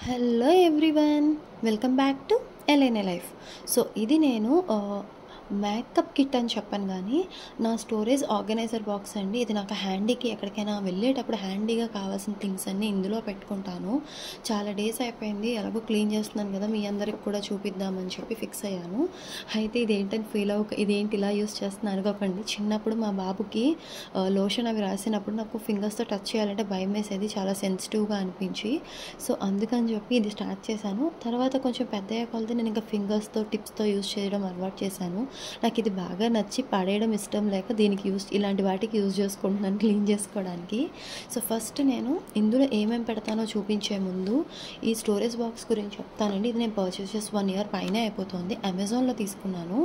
Hello everyone, welcome back to LNA life. So ఇది నేను makeup kit అని చెప్పాను, కానీ నా స్టోరేజ్ ఆర్గనైజర్ బాక్స్ అండి. ఇది నాకు హ్యాండీకి ఎక్కడికైనా వెళ్ళేటప్పుడు హ్యాండీగా కావాల్సిన థింగ్స్ అన్నీ ఇందులో పెట్టుకుంటాను. చాలా డేస్ అయిపోయింది, ఎలాగో క్లీన్ చేస్తున్నాను కదా, మీ అందరికి కూడా చూపిద్దామని చెప్పి ఫిక్స్ అయ్యాను. అయితే ఇదేంటని ఫీల్ ఇదేంటి ఇలా యూస్ చేస్తున్నాను అనుకోకండి. చిన్నప్పుడు మా బాబుకి లోషన్ అవి రాసినప్పుడు నాకు ఫింగర్స్తో టచ్ చేయాలంటే భయం వేసేది, చాలా సెన్సిటివ్గా అనిపించి. సో అందుకని చెప్పి ఇది స్టార్ట్ చేశాను. తర్వాత కొంచెం పెద్ద అయ్యే కొలది నేను ఇంకా ఫింగర్స్తో టిప్స్తో యూస్ చేయడం అలవాటు చేశాను. నాకు ఇది బాగా నచ్చి పడేయడం ఇష్టం లేక దీనికి ఇలాంటి వాటికి యూజ్ చేసుకుంటున్నాను క్లీన్ చేసుకోవడానికి. సో ఫస్ట్ నేను ఇందులో ఏమేమి పెడతానో చూపించే ముందు ఈ స్టోరేజ్ బాక్స్ గురించి చెప్తానండి. ఇది నేను పర్చేస్ చేసి 1 year పైనే అయిపోతుంది. అమెజాన్లో తీసుకున్నాను.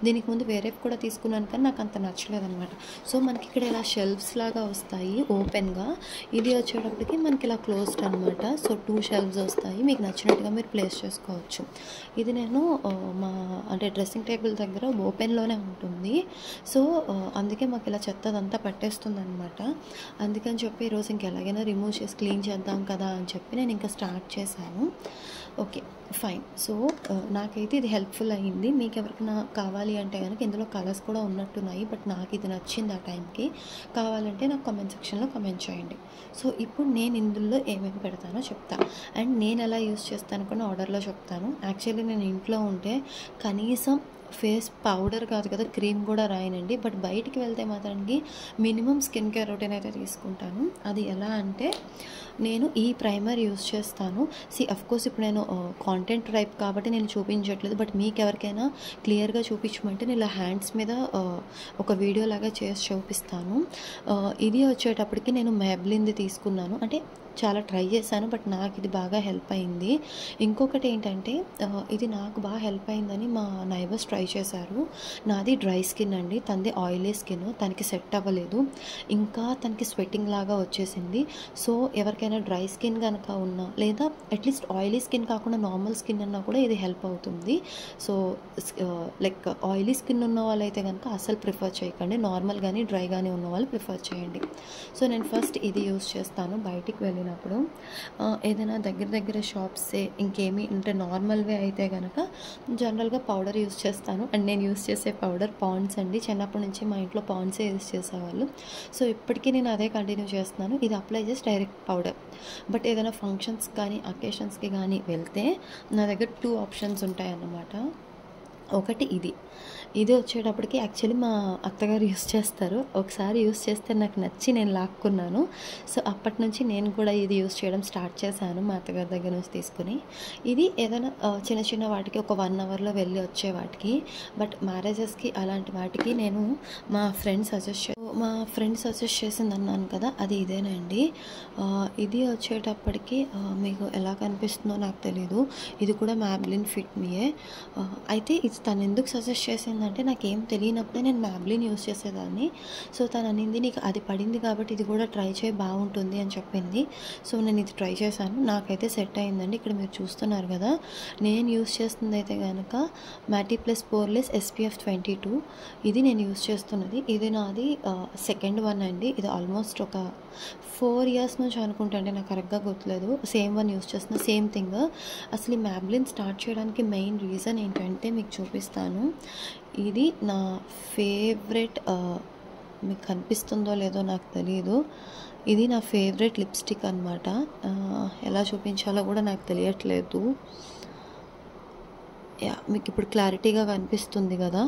దీనికి ముందు వేరే కూడా తీసుకున్నాను, కానీ నాకు అంత నచ్చలేదన్నమాట. సో మనకి ఇక్కడ ఇలా షెల్ఫ్స్ లాగా వస్తాయి ఓపెన్గా. ఇది వచ్చేటప్పటికి మనకి ఇలా క్లోజ్డ్ అనమాట. సో 2 shelves వస్తాయి, మీకు నచ్చినట్టుగా మీరు ప్లేస్ చేసుకోవచ్చు. ఇది నేను అంటే డ్రెస్సింగ్ టేబుల్ దగ్గర ఓపెన్లోనే ఉంటుంది. సో అందుకే మాకు ఇలా చెత్తదంతా పట్టేస్తుంది అనమాట. అందుకని చెప్పి ఈరోజు ఇంకెలాగైనా రిమూవ్ చేసి క్లీన్ చేద్దాం కదా అని చెప్పి నేను ఇంకా స్టార్ట్ చేశాను. Okay fine. సో నాకైతే ఇది హెల్ప్ఫుల్ అయ్యింది. మీకు ఎవరికైనా కావాలి అంటే కనుక ఇందులో కలర్స్ కూడా ఉన్నట్టున్నాయి, బట్ నాకు ఇది నచ్చింది ఆ టైంకి. కావాలంటే నాకు కామెంట్ సెక్షన్లో కామెంట్ చేయండి. సో ఇప్పుడు నేను ఇందులో ఏమేమి పెడతానో చెప్తాను, అండ్ నేను ఎలా యూస్ చేస్తాను కూడా ఆర్డర్లో చెప్తాను. యాక్చువల్లీ నేను ఇంట్లో ఉంటే కనీసం ఫేస్ పౌడర్ కాదు కదా, క్రీమ్ కూడా రాయనండి. బట్ బయటికి వెళ్తే మాత్రానికి మినిమం స్కిన్ కేర్ రొటీన్ అయితే తీసుకుంటాను. అది ఎలా అంటే నేను ఈ ప్రైమర్ యూస్ చేస్తాను. అఫ్కోర్స్ ఇప్పుడు నేను కాంటెంట్ టైప్ కాబట్టి నేను చూపించట్లేదు, బట్ మీకు ఎవరికైనా క్లియర్గా చూపించమంటే నేను ఇలా హ్యాండ్స్ మీద ఒక వీడియో లాగా చేసి చూపిస్తాను. ఇది వచ్చేటప్పటికి నేను మ్యాబ్లిన్ది తీసుకున్నాను. అంటే చాలా ట్రై చేశాను, బట్ నాకు ఇది బాగా హెల్ప్ అయింది. ఇంకొకటి ఏంటంటే ఇది నాకు బాగా హెల్ప్ అయిందని మా నైబర్స్ ట్రై చేశారు. నాది డ్రై స్కిన్ అండి, తనది ఆయిలీ స్కిన్. తనకి సెట్ అవ్వలేదు, ఇంకా తనకి స్వెట్టింగ్ లాగా వచ్చేసింది. సో ఎవరికైనా డ్రై స్కిన్ కనుక ఉన్నా, లేదా అట్లీస్ట్ ఆయిలీ స్కిన్ కాకుండా నార్మల్ స్కిన్ అన్నా కూడా ఇది హెల్ప్ అవుతుంది. సో లైక్ ఆయిలీ స్కిన్ ఉన్న వాళ్ళైతే కనుక అసలు ప్రిఫర్ చేయకండి, నార్మల్ కానీ డ్రై కానీ ఉన్న వాళ్ళు ప్రిఫర్ చేయండి. సో నేను ఫస్ట్ ఇది యూస్ చేస్తాను బయటికి వెళ్ళినప్పుడు. ఏదైనా దగ్గర షాప్సే ఇంకేమీ అంటే నార్మల్వే అయితే కనుక జనరల్గా పౌడర్ యూస్ చేస్తాను. అండ్ నేను యూస్ చేసే పౌడర్ పాండ్స్ అండి. చిన్నప్పటి నుంచి మా ఇంట్లో పాండ్సే యూస్ చేసేవాళ్ళు. సో ఇప్పటికీ నేను అదే కంటిన్యూ చేస్తున్నాను. ఇది అప్లై చేసి డైరెక్ట్ పౌడర్. బట్ ఏదైనా ఫంక్షన్స్ కానీ అకేషన్స్కి కానీ వెళ్తే నా దగ్గర 2 ఆప్షన్స్ ఉంటాయి అన్నమాట. ఒకటి ఇది వచ్చేటప్పటికి యాక్చువల్లీ మా అత్తగారు యూస్ చేస్తారు. ఒకసారి యూస్ చేస్తే నాకు నచ్చి నేను లాక్కున్నాను. సో అప్పటి నుంచి నేను కూడా ఇది యూస్ చేయడం స్టార్ట్ చేశాను మా అత్తగారి దగ్గర నుంచి తీసుకుని. ఇది ఏదైనా చిన్న వాటికి ఒక 1 hourలో వెళ్ళి వచ్చే వాటికి, బట్ మ్యారేజెస్కి అలాంటి వాటికి నేను మా ఫ్రెండ్ సజెస్ట్ చేసింది అన్నాను కదా, అది ఇదేనండి. ఇది వచ్చేటప్పటికి మీకు ఎలా కనిపిస్తుందో నాకు తెలీదు. ఇది కూడా మ్యాబ్లిన్ ఫిట్ మీయే. అయితే ఇది తను ఎందుకు సజెస్ట్ చేసిందంటే నాకేం తెలియనప్పుడే నేను మ్యాబ్లిన్ యూస్ చేసేదాన్ని. సో తను అనింది నీకు అది పడింది కాబట్టి ఇది కూడా ట్రై చేయి, బాగుంటుంది అని చెప్పింది. సో నేను ఇది ట్రై చేశాను, నాకైతే సెట్ అయిందండి. ఇక్కడ మీరు చూస్తున్నారు కదా, నేను యూస్ చేస్తుంది అయితే కనుక మ్యాటీ ప్లస్ పోర్లెస్ SPF 22. ఇది నేను యూస్ చేస్తున్నది. ఇది నాది సెకండ్ వన్ అండి. ఇది ఆల్మోస్ట్ ఒక 4 years నుంచి అనుకుంటా అండి, నాకు కరెక్ట్గా గుర్తులేదు. సేమ్ వన్ యూస్ చేస్తున్న, సేమ్ థింగ్. అసలు ఈ మ్యాబ్లిన్ స్టార్ట్ చేయడానికి మెయిన్ రీజన్ ఏంటంటే మీకు చూపిస్తాను. ఇది నా ఫేవరెట్, మీకు కనిపిస్తుందో లేదో నాకు తెలియదు. ఇది నా ఫేవరెట్ లిప్స్టిక్ అనమాట. ఎలా చూపించాలో కూడా నాకు తెలియట్లేదు. మీకు ఇప్పుడు క్లారిటీగా కనిపిస్తుంది కదా.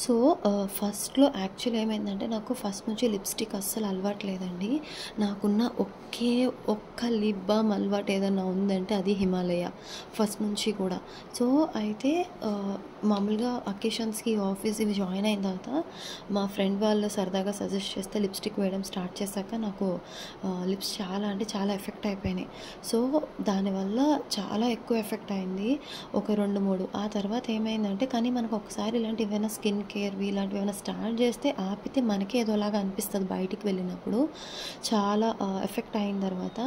సో ఫస్ట్లో యాక్చువల్లీ ఏమైందంటే నాకు ఫస్ట్ నుంచి లిప్స్టిక్ అస్సలు అలవాటు లేదండి. నాకున్న ఒక్క లిప్ బామ్ అలవాటు ఏదన్నా ఉందంటే అది హిమాలయ, ఫస్ట్ నుంచి కూడా. సో అయితే మామూలుగా అకేషన్స్కి ఆఫీస్ ఇవి జాయిన్ అయిన తర్వాత మా ఫ్రెండ్ వాళ్ళు సరదాగా సజెస్ట్ చేస్తే లిప్స్టిక్ వేయడం స్టార్ట్ చేశాక నాకు లిప్స్ చాలా ఎఫెక్ట్ అయిపోయినాయి. సో దానివల్ల చాలా ఎక్కువ ఎఫెక్ట్ అయింది, ఒక 2-3. ఆ తర్వాత ఏమైందంటే, కానీ మనకు ఒకసారి ఇలాంటి ఏమైనా స్కిన్ కేర్ ఇలాంటివి ఏమైనా స్టార్ట్ చేస్తే ఆపితే మనకి ఏదోలాగా అనిపిస్తుంది బయటికి వెళ్ళినప్పుడు. చాలా ఎఫెక్ట్ అయిన తర్వాత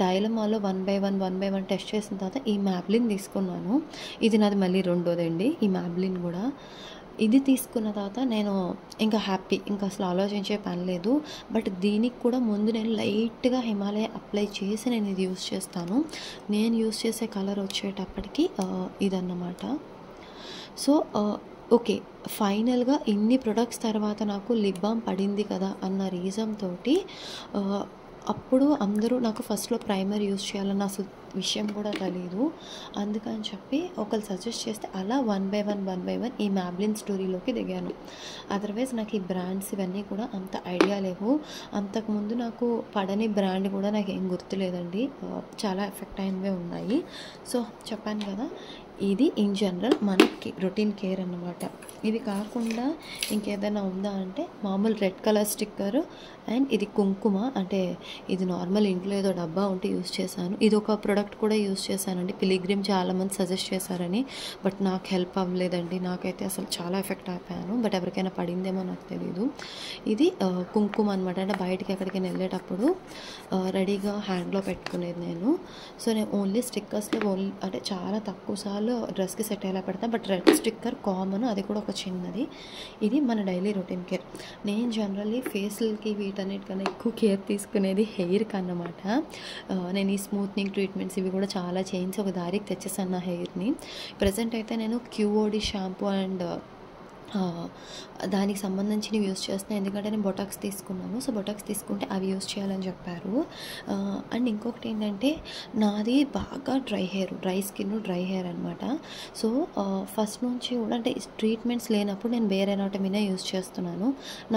డైలమాలో 1 by 1 టెస్ట్ చేసిన తర్వాత ఈ మ్యాబ్లిన్ తీసుకున్నాను. ఇది నాది మళ్ళీ రెండోదండి ఈ మ్యాబ్లిన్ కూడా. ఇది తీసుకున్న తర్వాత నేను ఇంకా హ్యాపీ, ఇంకా అసలు ఆలోచించే పని లేదు. బట్ దీనికి కూడా ముందు నేను లైట్గా హిమాలయ అప్లై చేసి నేను ఇది యూస్ చేస్తాను. నేను యూస్ చేసే కలర్ వచ్చేటప్పటికి ఇదన్నమాట. సో ఓకే, ఫైనల్గా ఇన్ని ప్రొడక్ట్స్ తర్వాత నాకు లిప్ బామ్ పడింది కదా అన్న రీజన్ తోటి అప్పుడు అందరూ నాకు ఫస్ట్లో ప్రైమర్ యూస్ చేయాలన్న అసలు విషయం కూడా తెలీదు. అందుకని చెప్పి ఒకరు సజెస్ట్ చేస్తే అలా వన్ బై వన్ ఈ మ్యాబ్లిన్ స్టోరీలోకి దిగాను. అదర్వైజ్ నాకు ఈ బ్రాండ్స్ ఇవన్నీ కూడా అంత ఐడియా లేవు. అంతకుముందు నాకు పడని బ్రాండ్ కూడా నాకు ఏం గుర్తులేదండి. చాలా ఎఫెక్ట్ అయినవే ఉన్నాయి. సో చెప్పాను కదా, ఇది ఇన్ జనరల్ మనకి రొటీన్ కేర్ అన్నమాట. ఇది కాకుండా ఇంకేదైనా ఉందా అంటే మామూలు రెడ్ కలర్ స్టిక్కర్ అండ్ ఇది కుంకుమ, అంటే ఇది నార్మల్ ఇంట్లో ఏదో డబ్బా ఉంటే యూస్ చేశాను. ఇది ఒక ప్రోడక్ట్ కూడా యూస్ చేశానండి. పిలిగ్రిమ్ చాలామంది సజెస్ట్ చేశారని, బట్ నాకు హెల్ప్ అవ్వలేదండి. నాకైతే అసలు చాలా ఎఫెక్ట్ అయిపోయాను. బట్ ఎవరికైనా పడిందేమో నాకు తెలీదు. ఇది కుంకుమ అనమాట. అంటే బయటికి ఎక్కడికైనా వెళ్ళేటప్పుడు రెడీగా హ్యాండ్లో పెట్టుకునేది నేను. సో నేను ఓన్లీ స్టిక్కర్స్లో అంటే చాలా తక్కువ సార్లు డ్రెస్కి సెట్ అయ్యేలా పెడతాను. బట్ రెడ్ స్టిక్కర్ కామన్, అది కూడా ఒక చిన్నది. ఇది మన డైలీ రొటీన్ కేర్. నేను జనరల్లీ ఫేస్లకి వీటన్నిటికన్నా ఎక్కువ కేర్ తీసుకునేది హెయిర్కి అన్నమాట. నేను ఈ స్మూత్నింగ్ ట్రీట్మెంట్స్ ఇవి కూడా చాలా చేయించి ఒక దారికి తెచ్చేసాను నా హెయిర్ని. ప్రజెంట్ అయితే నేను క్యూఓడి షాంపూ అండ్ దానికి సంబంధించినవి యూస్ చేస్తున్నాను. ఎందుకంటే నేను బొటాక్స్ తీసుకున్నాను. సో బొటాక్స్ తీసుకుంటే అవి యూస్ చేయాలని చెప్పారు. అండ్ ఇంకొకటి ఏంటంటే నాది బాగా డ్రై స్కిన్ డ్రై హెయిర్ అనమాట. సో ఫస్ట్ నుంచి కూడా అంటే ట్రీట్మెంట్స్ లేనప్పుడు నేను బేర్ ఎనాటమీనే యూస్ చేస్తున్నాను.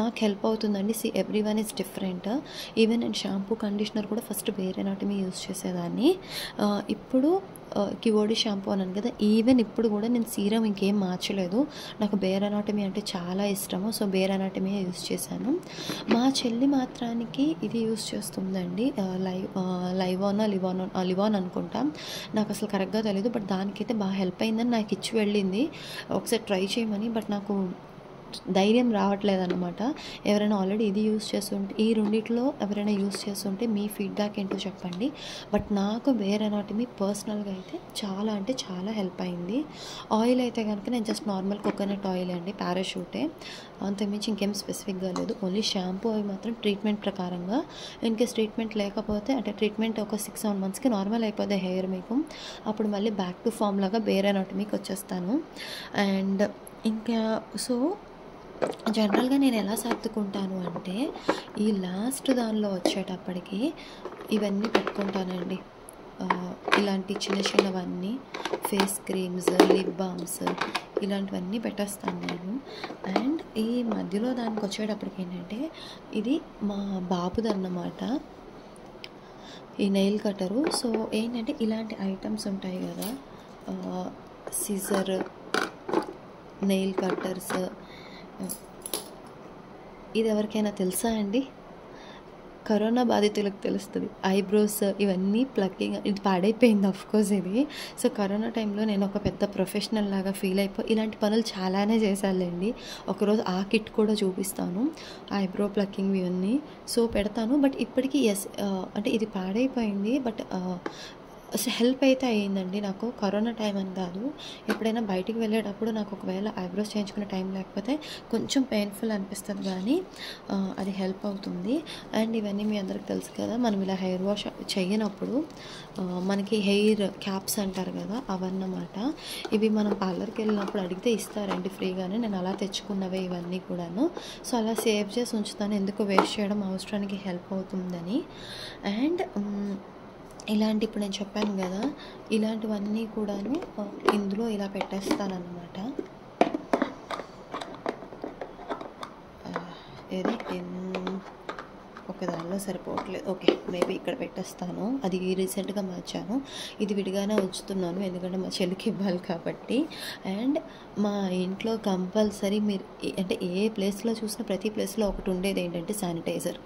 నాకు హెల్ప్ అవుతుందండి. Every one is different. Even నేను షాంపూ కండిషనర్ కూడా ఫస్ట్ బేర్ ఎనాటమీ యూస్ చేసేదాన్ని. ఇప్పుడు క్యూఓడి షాంపూ అన్నాను కదా, ఈవెన్ ఇప్పుడు కూడా నేను సీరం ఇంకేం మార్చలేదు. నాకు బేర్ ఎనాటమీ అంటే చాలా ఇష్టము. సో బేర్ ఎనాటమీ యూస్ చేశాను. మా చెల్లి మాత్రానికి ఇది యూస్ చేస్తుందండి, లివాన్ అనుకుంటా, నాకు అసలు కరెక్ట్గా తెలీదు. బట్ దానికైతే బాగా హెల్ప్ అయిందని నాకు ఇచ్చి వెళ్ళింది ఒకసారి ట్రై చేయమని. బట్ నాకు ధైర్యం రావట్లేదన్నమాట. ఎవరైనా ఆల్రెడీ ఇది యూస్ చేస్తుంటే, ఈ రెండిట్లో ఎవరైనా యూస్ చేస్తుంటే మీ ఫీడ్బ్యాక్ ఏంటో చెప్పండి. బట్ నాకు బేర్ ఎనాటమీ పర్సనల్గా అయితే చాలా అంటే చాలా హెల్ప్ అయింది. ఆయిల్ అయితే కనుక నేను జస్ట్ నార్మల్ కోకోనట్ ఆయిల్ అండి, పారాషూటే, అంతకుమించి ఇంకేం స్పెసిఫిక్గా లేదు. ఓన్లీ షాంపూ అవి మాత్రం ట్రీట్మెంట్ ప్రకారంగా. ఇన్ కేస్ ట్రీట్మెంట్ లేకపోతే, అంటే ట్రీట్మెంట్ ఒక 6-7 మంత్స్కి నార్మల్ అయిపోతే హెయిర్ మీకు, అప్పుడు మళ్ళీ బ్యాక్ టు ఫామ్ లాగా బేర్ ఎనాటమీకి వచ్చేస్తాను. అండ్ ఇంకా సో జనరల్గా నేను ఎలా సర్దుకుంటాను అంటే, ఈ లాస్ట్ దానిలో వచ్చేటప్పటికి ఇవన్నీ పెట్టుకుంటానండి. ఇలాంటి చిన్న చిన్నవన్నీ, ఫేస్ క్రీమ్స్, లిప్ బామ్స్, ఇలాంటివన్నీ పెట్టేస్తాను నేను. అండ్ ఈ మధ్యలో దానికి వచ్చేటప్పటికి ఏంటంటే, ఇది మా బాబుదన్నమాట, ఈ నెయిల్ కట్టరు. సో ఏంటంటే ఇలాంటి ఐటమ్స్ ఉంటాయి కదా, సిజర్, నెయిల్ కట్టర్స్, ఇది ఎవరికైనా తెలుసా అండి? కరోనా బాధితులకు తెలుస్తుంది. ఐబ్రోస్ ఇవన్నీ ప్లక్కింగ్, ఇది పాడైపోయింది అఫ్కోర్స్ ఇది. సో కరోనా టైంలో నేను ఒక పెద్ద ప్రొఫెషనల్ లాగా ఫీల్ అయిపోయి ఇలాంటి పనులు చాలానే చేశానులేండి. ఒకరోజు ఆ కిట్ కూడా చూపిస్తాను, ఐబ్రో ప్లక్కింగ్ ఇవన్నీ. సో పెడతాను. బట్ ఇప్పటికీ అంటే ఇది పాడైపోయింది. బట్ హెల్ప్ అయితే అయ్యిందండి నాకు. కరోనా టైం అని కాదు, ఎప్పుడైనా బయటికి వెళ్ళేటప్పుడు నాకు ఒకవేళ ఐబ్రోస్ చేయించుకునే టైం లేకపోతే కొంచెం పెయిన్ఫుల్ అనిపిస్తుంది, కానీ అది హెల్ప్ అవుతుంది. అండ్ ఇవన్నీ మీ అందరికి తెలుసు కదా, మనం ఇలా హెయిర్ వాష్ చేయనప్పుడు మనకి హెయిర్ క్యాప్స్ అంటారు కదా, అవన్నమాట. ఇవి మనం పార్లర్కి వెళ్ళినప్పుడు అడిగితే ఇస్తారండి ఫ్రీగానే. నేను అలా తెచ్చుకున్నవే ఇవన్నీ కూడాను. సో అలా సేవ్ చేసి ఉంచుతాను, ఎందుకు వేస్ట్ చేయడం, అవసరానికి హెల్ప్ అవుతుందని. అండ్ ఇలాంటి ఇప్పుడు నేను చెప్పాను కదా, ఇలాంటివన్నీ కూడాను ఇందులో ఇలా పెట్టేస్తానన్నమాట. ఇది ఒక దానిలో సరిపోవట్లేదు. ఓకే, మేబీ ఇక్కడ పెట్టేస్తాను. అది రీసెంట్గా మార్చాను. ఇది విడిగానే ఉంచుతున్నాను ఎందుకంటే మా చెల్లికి ఇవ్వాలి కాబట్టి. అండ్ మా ఇంట్లో కంపల్సరీ మీరు అంటే ఏ ప్లేస్లో చూసినా ప్రతి ప్లేస్లో ఒకటి ఉండేది ఏంటంటే శానిటైజర్.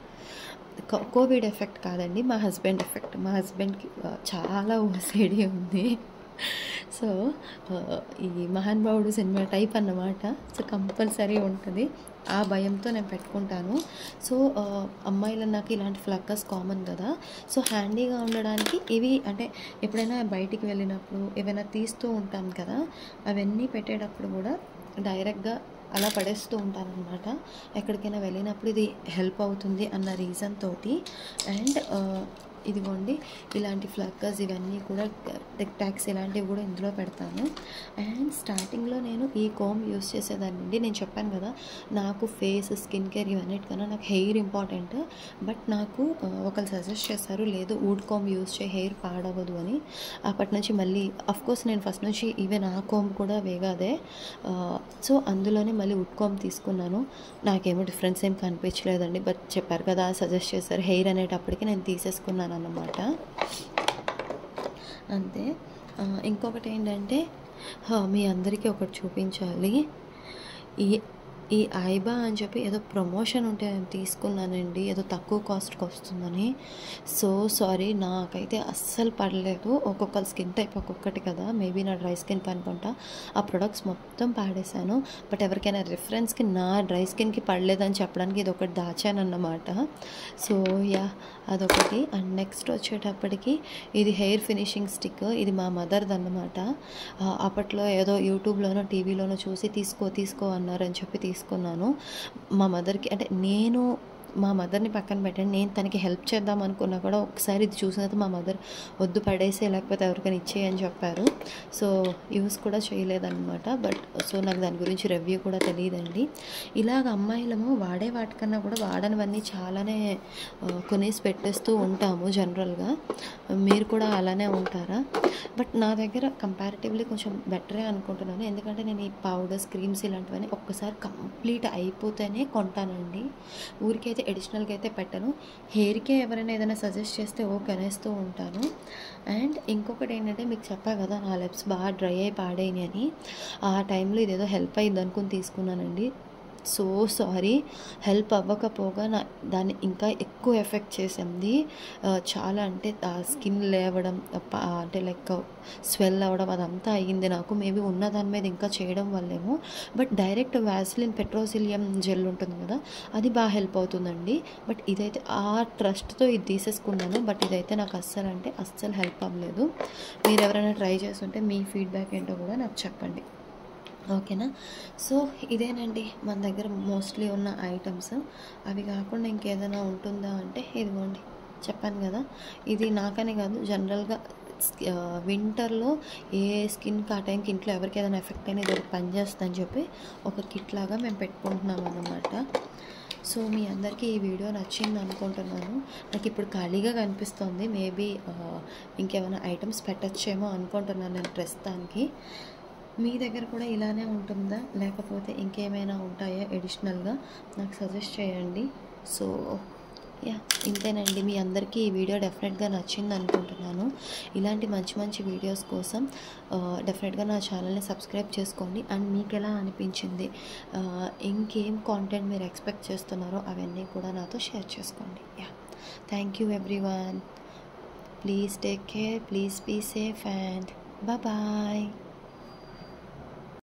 కోవిడ్ ఎఫెక్ట్ కాదండి, మా హస్బెండ్ ఎఫెక్ట్. మా హస్బెండ్కి చాలా ఓసిడి ఉంది. సో ఈ మహానుభావుడు సినిమా టైప్ అన్నమాట. సో కంపల్సరీ ఉంటుంది, ఆ భయంతో నేను పెట్టుకుంటాను. సో అమ్మాయిలు నాకు ఇలాంటి ఫ్లక్కర్స్ కామన్ కదా, సో హ్యాండీగా ఉండడానికి ఇవి, అంటే ఎప్పుడైనా బయటికి వెళ్ళినప్పుడు ఏమైనా తీస్తూ ఉంటాం కదా, అవన్నీ పెట్టేటప్పుడు కూడా డైరెక్ట్గా అలా పడేస్తూ ఉంటానన్నమాట. ఎక్కడికైనా వెళ్ళినప్పుడు ఇది హెల్ప్ అవుతుంది అన్న రీజన్ తోటి. అండ్ ఇదిగోండి ఇలాంటి ఫ్లక్కర్స్ ఇవన్నీ కూడా టిక్ టాక్స్ ఇలాంటివి కూడా ఇందులో పెడతాను. అండ్ స్టార్టింగ్లో నేను ఈ కోమ్ యూస్ చేసేదానండి. నేను చెప్పాను కదా, నాకు ఫేస్ స్కిన్ కేర్ ఇవన్నిటికన్నా నాకు హెయిర్ ఇంపార్టెంట్. బట్ నాకు ఒకళ్ళు సజెస్ట్ చేశారు, లేదు వుడ్ కోమ్ యూస్ చేయి, హెయిర్ పాడవదు అని. అప్పటి నుంచి మళ్ళీ అఫ్కోర్స్ నేను ఫస్ట్ నుంచి ఈవెన్ ఆ కోమ్ కూడా వేగాదే. సో అందులోనే మళ్ళీ వుడ్ కోమ్ తీసుకున్నాను. నాకేమో డిఫరెన్స్ ఏం కనిపించలేదండి. బట్ చెప్పారు కదా, సజెస్ట్ చేశారు, హెయిర్ అనేటప్పటికి నేను తీసేసుకున్నాను అన్నమాట. అంతే. ఇంకొకటి ఏంటంటే మీ అందరికీ ఒకటి చూపించాలి. ఈ ఈ ఐబా అని చెప్పి ఏదో ప్రమోషన్ ఉంటే నేను తీసుకున్నానండి, ఏదో తక్కువ కాస్ట్కి వస్తుందని. సో సారీ, నాకైతే అస్సలు పడలేదు. ఒక్కొక్కరి స్కిన్ టైప్ ఒక్కొక్కటి కదా, మేబీ నా డ్రై స్కిన్కి అనుకుంటా ఆ ప్రొడక్ట్స్ మొత్తం పాడేశాను. బట్ ఎవరికైనా రిఫరెన్స్కి నా డ్రై స్కిన్కి పడలేదని చెప్పడానికి ఇది ఒకటి దాచానన్నమాట. సో యా, అదొకటి. అండ్ నెక్స్ట్ వచ్చేటప్పటికి ఇది హెయిర్ ఫినిషింగ్ స్టిక్. ఇది మా మదర్ది అన్నమాట. అప్పట్లో ఏదో యూట్యూబ్లోనో టీవీలోనో చూసి తీసుకో అన్నారని చెప్పి తీసుకున్నాను. మా మదర్కి అంటే నేను మా మదర్ని పక్కన పెట్టండి, నేను తనకి హెల్ప్ చేద్దాం అనుకున్నా కూడా ఒకసారి ఇది చూసిన తర్వాత మా మదర్ వద్దు పడేసే, లేకపోతే ఎవరికైనా ఇచ్చేయని చెప్పారు. సో యూస్ కూడా చేయలేదన్నమాట. బట్ సో నాకు దాని గురించి రివ్యూ కూడా తెలియదండి. ఇలాగ అమ్మాయిలము వాడే వాటికన్నా కూడా వాడనివన్నీ చాలానే కొనేసి పెట్టేస్తూ ఉంటాము జనరల్గా. మీరు కూడా అలానే ఉంటారా? బట్ నా దగ్గర కంపారిటివ్లీ కొంచెం బెటరే అనుకుంటున్నాను. ఎందుకంటే నేను ఈ పౌడర్స్, క్రీమ్స్ ఇలాంటివన్నీ ఒక్కసారి కంప్లీట్ అయిపోతేనే కొంటానండి. ఊరికైతే అడిషనల్గా అయితే పెట్టను. హెయిర్కే ఎవరైనా ఏదైనా సజెస్ట్ చేస్తే ఓకే అనేస్తూ ఉంటాను. అండ్ ఇంకొకటి ఏంటంటే, మీకు చెప్పా కదా నా లిప్స్ బాగా డ్రై అయి పాడైనాయి అని. ఆ టైంలో ఇదేదో హెల్ప్ అయ్యింది అనుకుని తీసుకున్నానండి. సో సారీ, హెల్ప్ అవ్వకపోగా దాన్ని ఇంకా ఎక్కువ ఎఫెక్ట్ చేసింది. చాలా అంటే స్కిన్ లేవడం, అంటే లైక్ స్వెల్ అవ్వడం అదంతా అయ్యింది నాకు. మేబీ ఉన్న దాని మీద ఇంకా చేయడం వల్లేమో. బట్ డైరెక్ట్ వ్యాస్లిన్ పెట్రోసిలియం జెల్ ఉంటుంది కదా, అది బాగా హెల్ప్ అవుతుందండి. బట్ ఇదైతే ఆ ట్రస్ట్తో ఇది తీసేసుకున్నాను. బట్ ఇదైతే నాకు అస్సలు హెల్ప్ అవ్వలేదు. మీరు ఎవరైనా ట్రై చేస్తుంటే మీ ఫీడ్బ్యాక్ ఏంటో కూడా నాకు చెప్పండి, ఓకేనా? సో ఇదేనండి మన దగ్గర మోస్ట్లీ ఉన్న ఐటమ్స్. అవి కాకుండా ఇంకేదైనా ఉంటుందా అంటే ఇదిగోండి, చెప్పాను కదా, ఇది నాకనే కాదు జనరల్గా వింటర్లో ఏ స్కిన్కి ఆ టైంకి ఇంట్లో ఎవరికి ఏదైనా ఎఫెక్ట్ అయినా ఇది ఒకటి పనిచేస్తుందని చెప్పి ఒక కిట్ లాగా మేము పెట్టుకుంటున్నాం అన్నమాట. సో మీ అందరికీ ఈ వీడియో నచ్చింది అనుకుంటున్నాను. నాకు ఇప్పుడు ఖాళీగా కనిపిస్తుంది. మేబీ ఇంకేమైనా ఐటమ్స్ పెట్టచ్చేమో అనుకుంటున్నాను నేను ప్రస్తుతానికి. మీ దగ్గర కూడా ఇలానే ఉంటుందా, లేకపోతే ఇంకేమైనా ఉంటాయా ఎడిషనల్గా నాకు సజెస్ట్ చేయండి. సో యా, ఇంతేనండి. మీ అందరికీ ఈ వీడియో డెఫినెట్గా నచ్చింది అనుకుంటున్నాను. ఇలాంటి మంచి మంచి వీడియోస్ కోసం డెఫినెట్గా నా ఛానల్ని సబ్స్క్రైబ్ చేసుకోండి. అండ్ మీకు ఎలా అనిపించింది, ఇంకేం కాంటెంట్ మీరు ఎక్స్పెక్ట్ చేస్తున్నారో అవన్నీ కూడా నాతో షేర్ చేసుకోండి. Yeah, thank you everyone. Please take care, please be safe and bye.